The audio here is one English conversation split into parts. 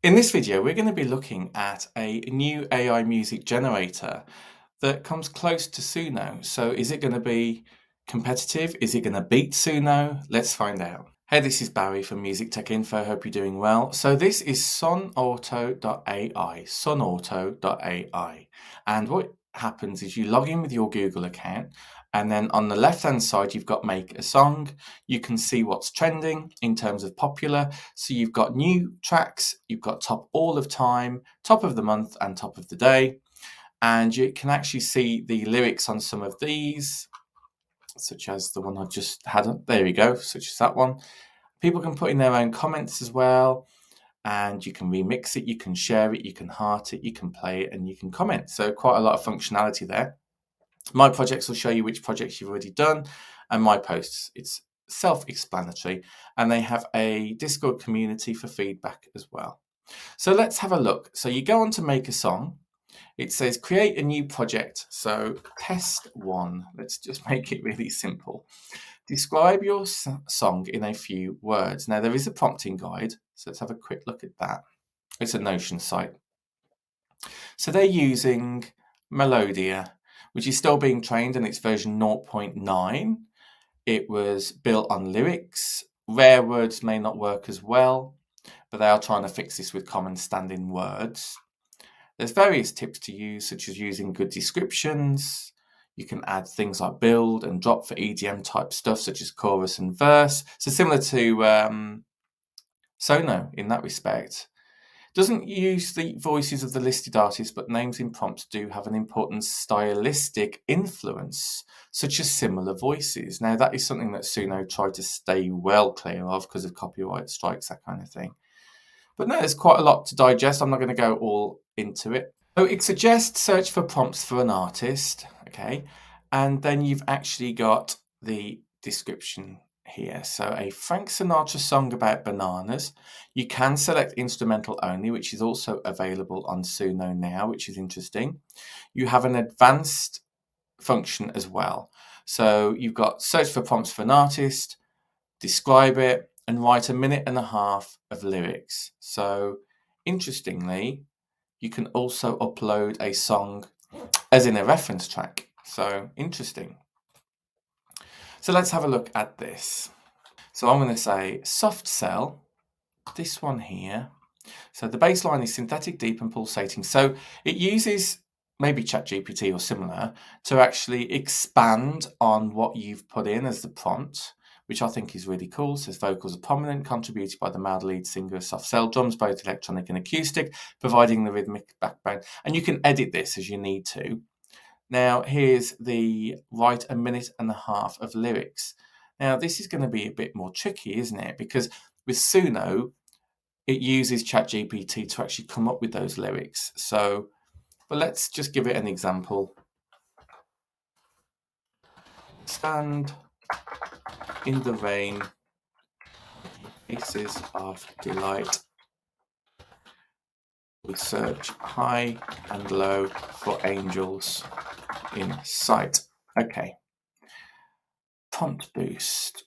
In this video, we're going to be looking at a new AI music generator that comes close to SUNO. So is it going to be competitive? Is it going to beat SUNO? Let's find out. Hey, this is Barry from Music Tech Info. Hope you're doing well. So this is sonauto.ai, sonauto.ai. And what happens is you log in with your Google account, and then on the left-hand side, you've got Make a Song. You can see what's trending in terms of popular. So you've got new tracks, you've got top all of time, top of the month, and top of the day. And you can actually see the lyrics on some of these, such as the one I just had. There we go, such as that one. People can put in their own comments as well, and you can remix it, you can share it, you can heart it, you can play it, and you can comment. So quite a lot of functionality there. My projects will show you which projects you've already done, and my posts, it's self-explanatory, and they have a Discord community for feedback as well. So let's have a look. So you go on to Make a Song. It says create a new project. So test one. Let's just make it really simple. Describe your song in a few words. Now there is a prompting guide, so let's have a quick look at that. It's a Notion site. So they're using Melodia, which is still being trained, and it's version 0.9. It was built on lyrics. Rare words may not work as well, but they are trying to fix this with common standing words. There's various tips to use, such as using good descriptions. You can add things like build and drop for EDM type stuff, such as chorus and verse. So similar to SUNO in that respect. Doesn't use the voices of the listed artists, but names in prompts do have an important stylistic influence, such as similar voices. Now, that is something that SUNO tried to stay well clear of because of copyright strikes, that kind of thing. But no, there's quite a lot to digest. I'm not going to go all into it. So it suggests search for prompts for an artist, okay? And then you've actually got the description here. So a Frank Sinatra song about bananas. You can select instrumental only, which is also available on SUNO now, which is interesting. You have an advanced function as well. So you've got search for prompts for an artist, describe it, and write a minute and a half of lyrics. So interestingly, you can also upload a song as in a reference track. So interesting. So let's have a look at this. So I'm going to say soft cell, this one here. So the baseline is synthetic, deep and pulsating. So it uses maybe ChatGPT or similar to actually expand on what you've put in as the prompt, which I think is really cool. It says vocals are prominent, contributed by the male lead singer, soft cell drums, both electronic and acoustic, providing the rhythmic backbone. And you can edit this as you need to. Now, here's the write a minute and a half of lyrics. Now, this is going to be a bit more tricky, isn't it? Because with SUNO, it uses ChatGPT to actually come up with those lyrics. So, but let's just give it an example. Stand in the rain, faces of delight. We search high and low for angels in sight. Okay. Prompt boost.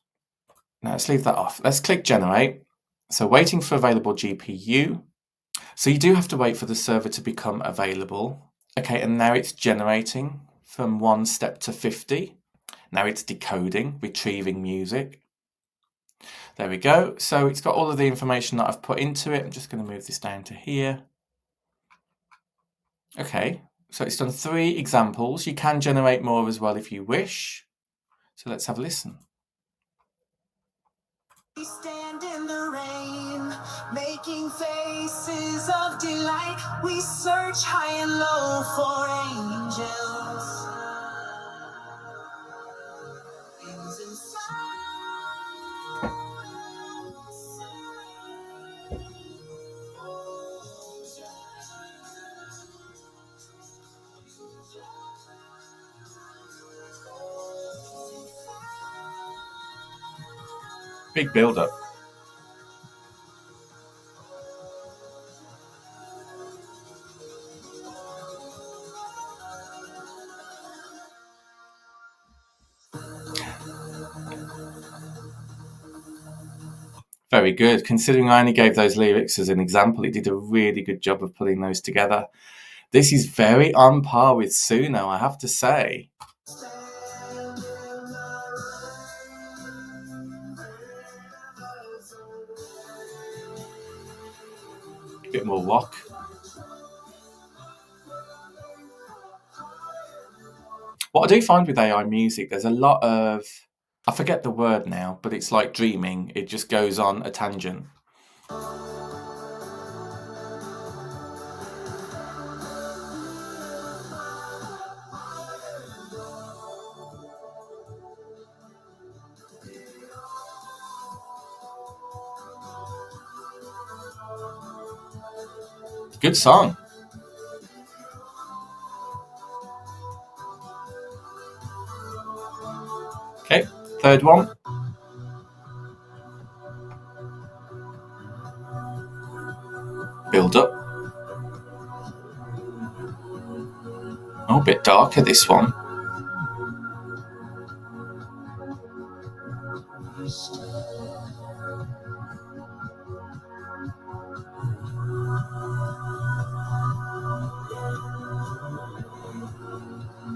Now let's leave that off. Let's click generate. So waiting for available GPU. So you do have to wait for the server to become available. Okay, and now it's generating from 1 step to 50. Now it's decoding, retrieving music. There we go. So it's got all of the information that I've put into it. I'm just going to move this down to here. Okay, so it's done 3 examples. You can generate more as well if you wish. So let's have a listen. We stand in the rain, making faces of delight. We search high and low for angels. Things inside. Big build up. Very very good. Considering I only gave those lyrics as an example, it did a really good job of putting those together. This is very on par with SUNO, I have to say. Bit more rock. What I do find with AI music, there's a lot of, I forget the word now, but it's like dreaming. It just goes on a tangent. Good song. Okay, third one. Build up. Oh, a bit darker, this one.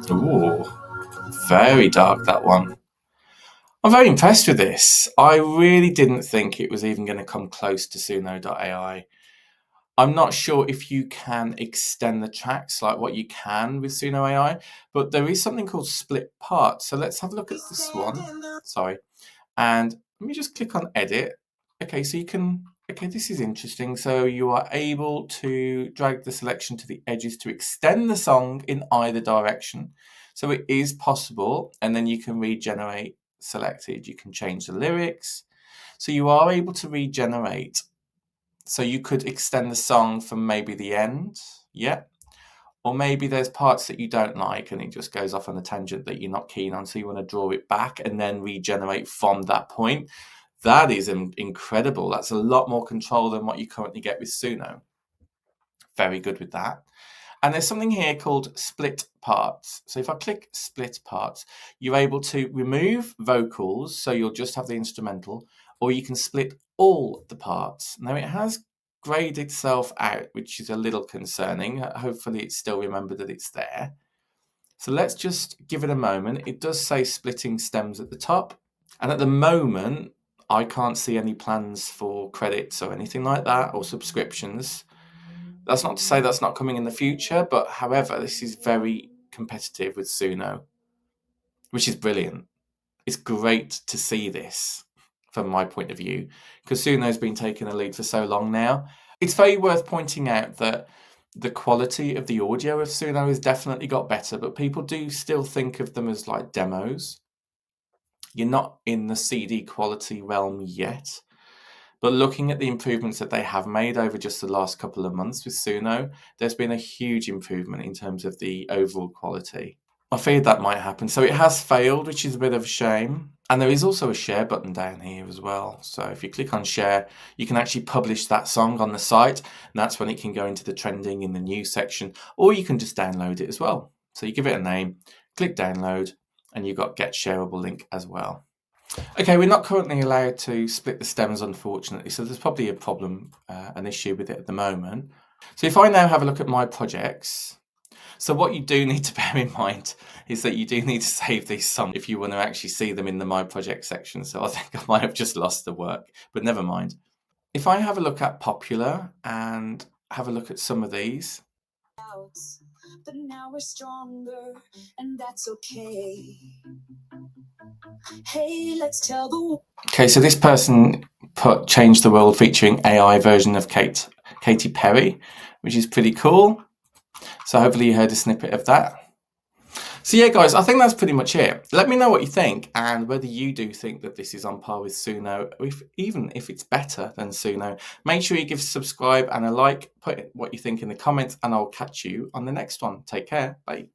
Ooh, very dark, that one. I'm very impressed with this. I really didn't think it was even going to come close to Suno.ai. I'm not sure if you can extend the tracks like what you can with Suno AI, but there is something called split parts. So let's have a look at this one. Sorry. And let me just click on edit. Okay, so you can, okay, this is interesting. So you are able to drag the selection to the edges to extend the song in either direction. So it is possible, and then you can regenerate selected. You can change the lyrics. So you are able to regenerate. So you could extend the song from maybe the end, yeah. Or maybe there's parts that you don't like and it just goes off on a tangent that you're not keen on, so you want to draw it back and then regenerate from that point. That is incredible. That's a lot more control than what you currently get with Suno. Very good with that. And there's something here called split parts. So if I click split parts, you're able to remove vocals, so you'll just have the instrumental, or you can split all the parts. Now it has grayed itself out, which is a little concerning. Hopefully it's still remembered that it's there. So let's just give it a moment. It does say splitting stems at the top. And at the moment, I can't see any plans for credits or anything like that, or subscriptions. That's not to say that's not coming in the future, but however, this is very competitive with Suno, which is brilliant. It's great to see this from my point of view, because Suno's been taking a lead for so long now. It's very worth pointing out that the quality of the audio of Suno has definitely got better, but people do still think of them as like demos. You're not in the CD quality realm yet. But looking at the improvements that they have made over just the last couple of months with Suno, there's been a huge improvement in terms of the overall quality. I feared that might happen. So it has failed, which is a bit of a shame. And there is also a share button down here as well. So if you click on share, you can actually publish that song on the site. And that's when it can go into the trending in the news section, or you can just download it as well. So you give it a name, click download, and you've got get shareable link as well. Okay, we're not currently allowed to split the stems, unfortunately, so there's probably a problem, an issue with it at the moment. So if I now have a look at my projects, so what you do need to bear in mind is that you do need to save these songs if you want to actually see them in the My Project section. So I think I might have just lost the work, but never mind. If I have a look at popular and have a look at some of these. But now we're stronger, and that's okay. Hey, let's tell the. Okay, so this person put Change the World featuring AI version of Katy Perry, which is pretty cool. So hopefully you heard a snippet of that. So yeah, guys, I think that's pretty much it. Let me know what you think and whether you do think that this is on par with Suno, even if it's better than Suno. Make sure you give subscribe and a like, put what you think in the comments, and I'll catch you on the next one. Take care. Bye.